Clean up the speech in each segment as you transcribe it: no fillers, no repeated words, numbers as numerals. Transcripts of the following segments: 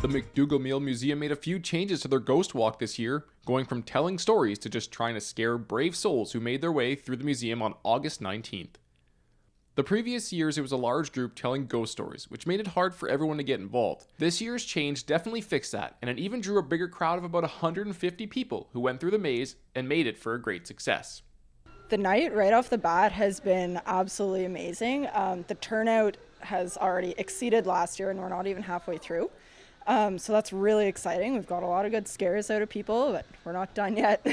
The McDougall Mill Museum made a few changes to their ghost walk this year, going from telling stories to just trying to scare brave souls who made their way through the museum on August 19th. The previous years it was a large group telling ghost stories, which made it hard for everyone to get involved. This year's change definitely fixed that, and it even drew a bigger crowd of about 150 people who went through the maze and made it for a great success. The night right off the bat has been absolutely amazing. The turnout has already exceeded last year and we're not even halfway through. So that's really exciting. We've got a lot of good scares out of people, but we're not done yet.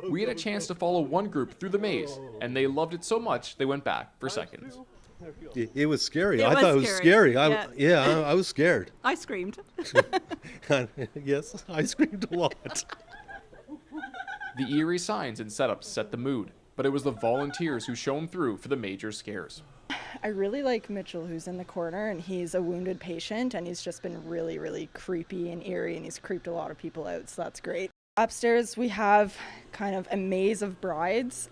We had a chance to follow one group through the maze, and they loved it so much they went back for seconds. It was scary. I thought it was scary. I was scared. I screamed. Yes, I screamed a lot. The eerie signs and setups set the mood, but it was the volunteers who shone through for the major scares. I really like Mitchell, who's in the corner, and he's a wounded patient, and he's just been really, really creepy and eerie, and he's creeped a lot of people out, so that's great. Upstairs, we have kind of a maze of brides.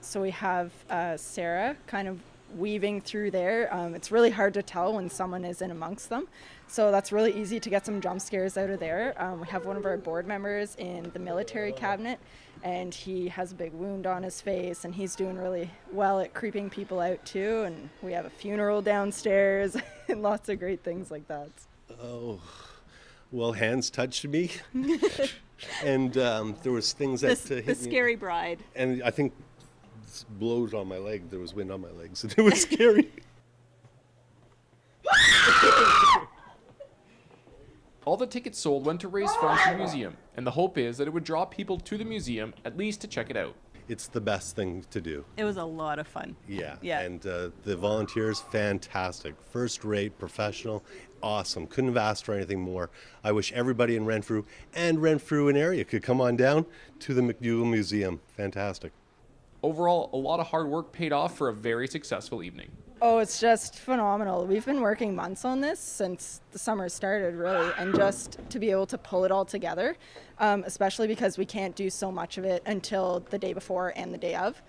So we have Sarah kind of weaving through there. It's really hard to tell when someone is in amongst them. So that's really easy to get some jump scares out of there. We have one of our board members in the military cabinet, and he has a big wound on his face, and he's doing really well at creeping people out too. And we have a funeral downstairs and lots of great things like that. Oh, well, hands touched me. And there was things that hit me. The scary bride. And I think blows on my leg. There was wind on my legs. It was scary. All the tickets sold went to raise funds for the museum, and the hope is that it would draw people to the museum at least to check it out. It's the best thing to do. It was a lot of fun. Yeah. Yeah. And the volunteers, fantastic. First rate, professional, awesome. Couldn't have asked for anything more. I wish everybody in Renfrew and Renfrew and area could come on down to the McDougall Museum. Fantastic. Overall, a lot of hard work paid off for a very successful evening. Oh, it's just phenomenal. We've been working months on this since the summer started, really, and just to be able to pull it all together, especially because we can't do so much of it until the day before and the day of.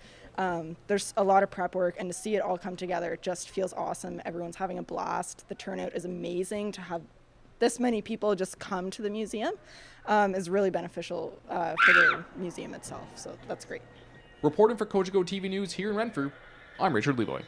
There's a lot of prep work, and to see it all come together, it just feels awesome. Everyone's having a blast. The turnout is amazing. To have this many people just come to the museum is really beneficial for the museum itself, so that's great. Reporting for Cogeco TV News here in Renfrew, I'm Richard Levoy.